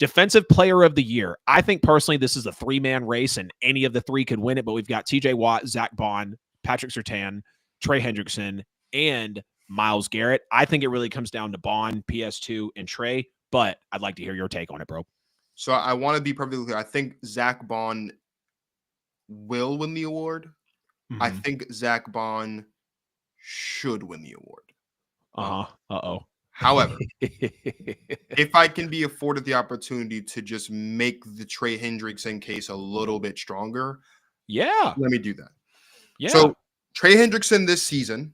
Defensive player of the year. I think personally this is a 3-man race and any of the 3 could win it, but we've got TJ Watt, Zack Baun, Patrick Certan, Trey Hendrickson, and Myles Garrett. I think it really comes down to Baun, PS2, and Trey, but I'd like to hear your take on it, bro. So I want to be perfectly clear. I think Zack Baun will win the award. I think Zack Baun should win the award. However, if I can be afforded the opportunity to just make the Trey Hendrickson case a little bit stronger, let me do that. So Trey Hendrickson this season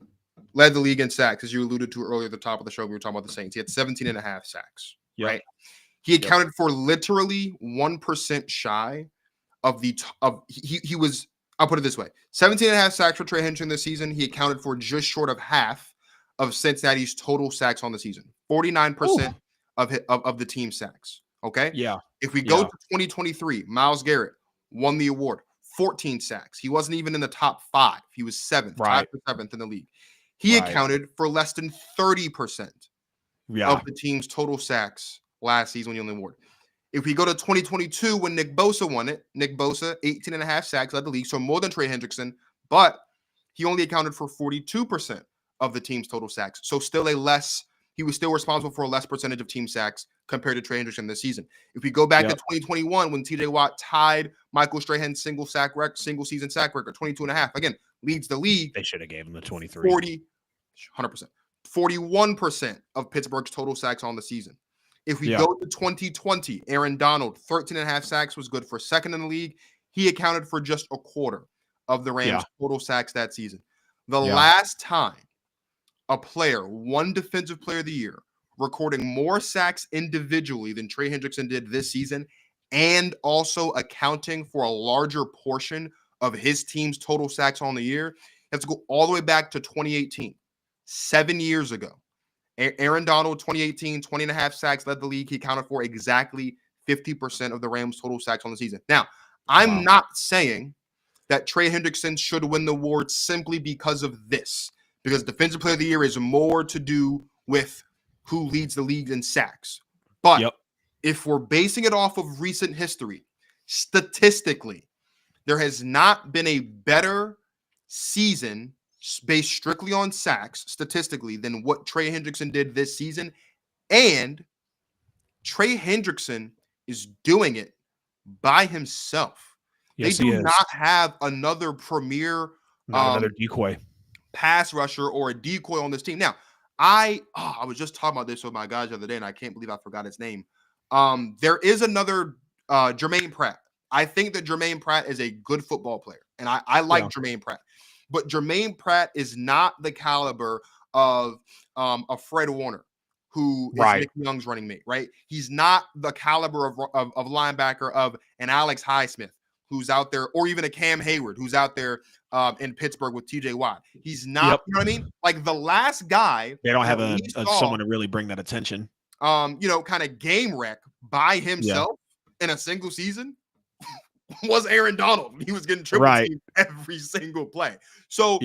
led the league in sacks, as you alluded to earlier at the top of the show. We were talking about the Saints. He had 17.5 sacks, right? He accounted for literally 1% shy of he was, I'll put it this way, 17.5 sacks for Trey Hendrickson this season. He accounted for just short of half of Cincinnati's total sacks on the season, 49% of the team sacks. Okay. Yeah. If we go to 2023, Myles Garrett won the award, 14 sacks. He wasn't even in the top 5. He was 7th, tied for 7th in the league. He accounted for less than 30% of the team's total sacks last season when he won the award. If we go to 2022, when Nick Bosa won it, Nick Bosa, 18.5 sacks, led the league, so more than Trey Hendrickson, but he only accounted for 42% of the team's total sacks. So still he was still responsible for a less percentage of team sacks compared to Trey Hendrickson this season. If we go back to 2021, when TJ Watt tied Michael Strahan's single season sack record, 22.5, again, leads the league. They should have gave him the 23. 100%. 41% of Pittsburgh's total sacks on the season. If we go to 2020, Aaron Donald, 13.5 sacks, was good for 2nd in the league. He accounted for just a quarter of the Rams' total sacks that season. The last time a player won Defensive Player of the Year, recording more sacks individually than Trey Hendrickson did this season, and also accounting for a larger portion of his team's total sacks on the year, has to go all the way back to 2018, 7 years ago. Aaron Donald, 2018, 20.5 sacks, led the league. He accounted for exactly 50% of the Rams' total sacks on the season. Now, I'm not saying that Trey Hendrickson should win the award simply because of this, because Defensive Player of the Year is more to do with who leads the league in sacks. But if we're basing it off of recent history, statistically, there has not been a better season based strictly on sacks statistically than what Trey Hendrickson did this season. And Trey Hendrickson is doing it by himself. They do not have another premier another decoy pass rusher or a decoy on this team. Now, I was just talking about this with my guys the other day, and I can't believe I forgot his name. There is another Jermaine Pratt. I think that Jermaine Pratt is a good football player, and I like Jermaine Pratt. But Jermaine Pratt is not the caliber of a Fred Warner, who is Nick Young's running mate, right? He's not the caliber of linebacker of an Alex Highsmith, who's out there, or even a Cam Hayward, who's out there in Pittsburgh with TJ Watt. He's not, you know what I mean? Like the last guy. They don't have someone to really bring that attention. Kind of game wreck by himself in a single season was Aaron Donald. He was getting triple teamed every single play. So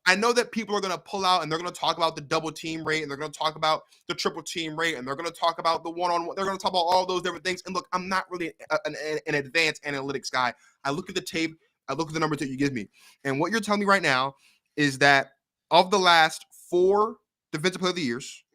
I know that people are going to pull out and they're going to talk about the double team rate, and they're going to talk about the triple team rate, and they're going to talk about the one-on-one. They're going to talk about all those different things. And look, I'm not really an advanced analytics guy. I look at the tape. I look at the numbers that you give me. And what you're telling me right now is that of the last 4 Defensive Player of the Years,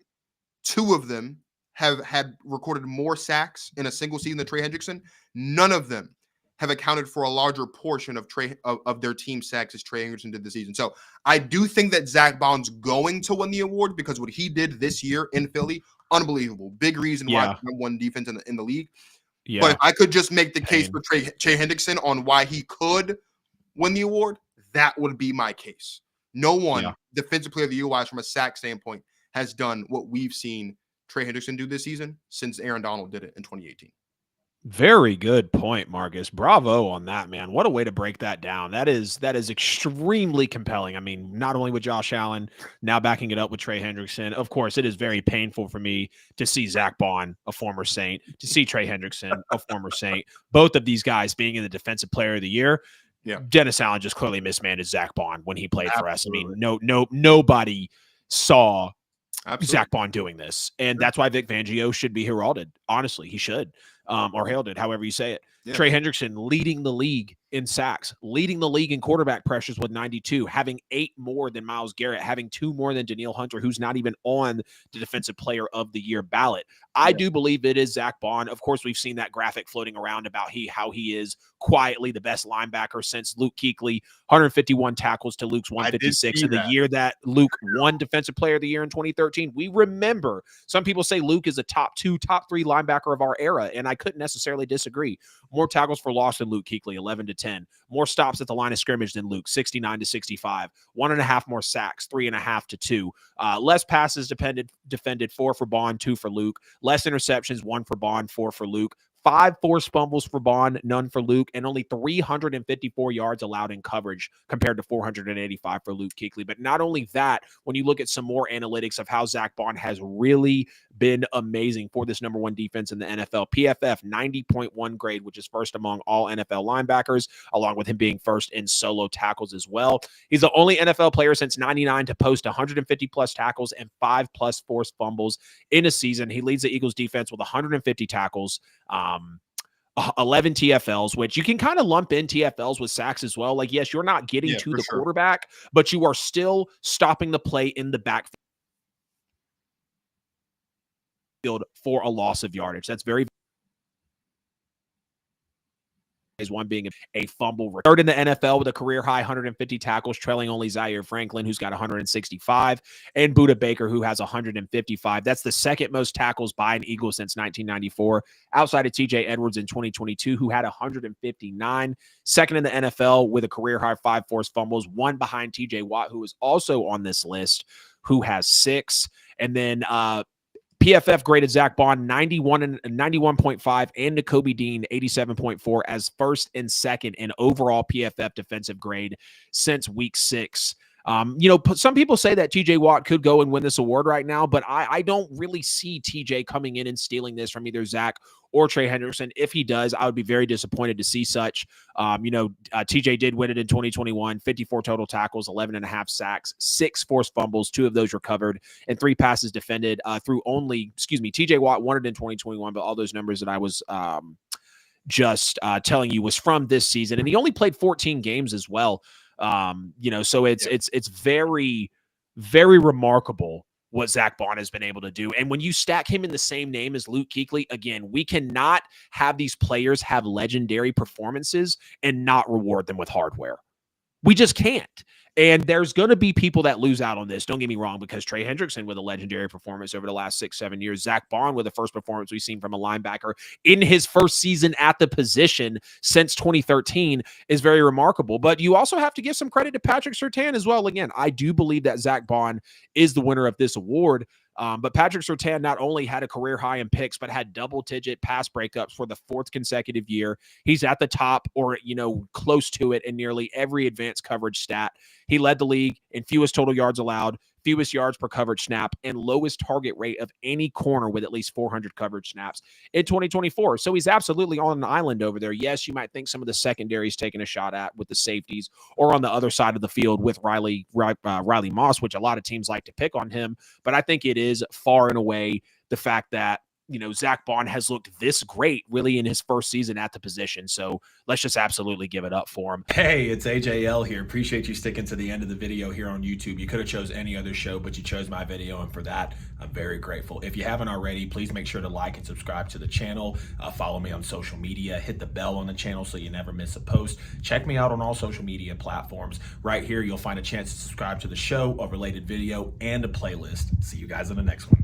2 of them have had recorded more sacks in a single season than Trey Hendrickson. None of them have accounted for a larger portion of their team sacks as Trey Hendrickson did this season. So I do think that Zack Baun's going to win the award because what he did this year in Philly, unbelievable. Big reason why the number 1 defense in the league. Yeah. But if I could just make the case for Trey Hendrickson on why he could win the award, that would be my case. No one, Defensive Player of the Year-wise from a sack standpoint, has done what we've seen Trey Hendrickson do this season since Aaron Donald did it in 2018. Very good point, Marcus. Bravo on that, man. What a way to break that down. That is extremely compelling. I mean, not only with Josh Allen, now backing it up with Trey Hendrickson. Of course, it is very painful for me to see Zack Baun, a former Saint, to see Trey Hendrickson, a former Saint. Both of these guys being in the Defensive Player of the Year. Yeah. Dennis Allen just clearly mismanaged Zack Baun when he played for us. I mean, nobody saw Zack Baun doing this. And that's why Vic Fangio should be heralded. Honestly, he should. or hailed it, however you say it. Yeah. Trey Hendrickson leading the league in sacks, leading the league in quarterback pressures with 92, having 8 more than Myles Garrett, having 2 more than Danielle Hunter, who's not even on the Defensive Player of the Year ballot. I do believe it is Zack Baun. Of course, we've seen that graphic floating around about how he is quietly the best linebacker since Luke Kuechly, 151 tackles to Luke's 156 in the year that Luke won Defensive Player of the Year in 2013. We remember some people say Luke is a top 2, top 3 linebacker of our era, and I couldn't necessarily disagree. More tackles for loss than Luke Kuechly, 11-10. More stops at the line of scrimmage than Luke, 69-65. 1.5 more sacks, 3.5-2. Less passes defended, 4 for Baun, 2 for Luke. Less interceptions, 1 for Baun, 4 for Luke. 5 forced fumbles for Baun, none for Luke, and only 354 yards allowed in coverage compared to 485 for Luke Kuechly. But not only that, when you look at some more analytics of how Zack Baun has really been amazing for this number 1 defense in the NFL, PFF 90.1 grade, which is first among all NFL linebackers, along with him being first in solo tackles as well. He's the only NFL player since 99 to post 150 plus tackles and 5 plus forced fumbles in a season. He leads the Eagles defense with 150 tackles, 11 TFLs, which you can kind of lump in TFLs with sacks as well. Like, yes, you're not getting to the quarterback, but you are still stopping the play in the backfield for a loss of yardage. That's very is one being a fumble. Third in the NFL with a career high 150 tackles, trailing only Zaire Franklin, who's got 165, and Budda Baker, who has 155. That's the second most tackles by an Eagle since 1994, outside of TJ Edwards in 2022, who had 159. Second in the NFL with a career high 5 forced fumbles, one behind TJ Watt, who is also on this list, who has 6. And then PFF graded Zack Baun 91.5 and Nakobe Dean 87.4 as first and second in overall PFF defensive grade since week 6. Some people say that TJ Watt could go and win this award right now, but I don't really see TJ coming in and stealing this from either Zack or Trey Hendrickson. If he does, I would be very disappointed to see such. TJ did win it in 2021, 54 total tackles, 11.5 sacks, 6 forced fumbles, 2 of those recovered, and 3 passes defended TJ Watt won it in 2021, but all those numbers that I was just telling you was from this season, and he only played 14 games as well. So it's very, very remarkable what Zack Baun has been able to do. And when you stack him in the same name as Luke Kuechly, again, we cannot have these players have legendary performances and not reward them with hardware. We just can't. And there's going to be people that lose out on this. Don't get me wrong, because Trey Hendrickson with a legendary performance over the last 6-7 years, Zack Baun with the first performance we've seen from a linebacker in his first season at the position since 2013 is very remarkable. But you also have to give some credit to Patrick Surtain as well. Again, I do believe that Zack Baun is the winner of this award. But Patrick Certan not only had a career high in picks, but had double-digit pass breakups for the 4th consecutive year. He's at the top or, close to it in nearly every advanced coverage stat. He led the league in fewest total yards allowed, fewest yards per coverage snap, and lowest target rate of any corner with at least 400 coverage snaps in 2024. So he's absolutely on an island over there. Yes, you might think some of the secondaries taking a shot at with the safeties or on the other side of the field with Riley Moss, which a lot of teams like to pick on him. But I think it is far and away the fact that Zack Baun has looked this great really in his first season at the position. So let's just absolutely give it up for him. Hey, it's AJL here. Appreciate you sticking to the end of the video here on YouTube. You could have chose any other show, but you chose my video, and for that, I'm very grateful. If you haven't already, please make sure to like and subscribe to the channel. Follow me on social media. Hit the bell on the channel so you never miss a post. Check me out on all social media platforms. Right here, you'll find a chance to subscribe to the show, a related video, and a playlist. See you guys in the next one.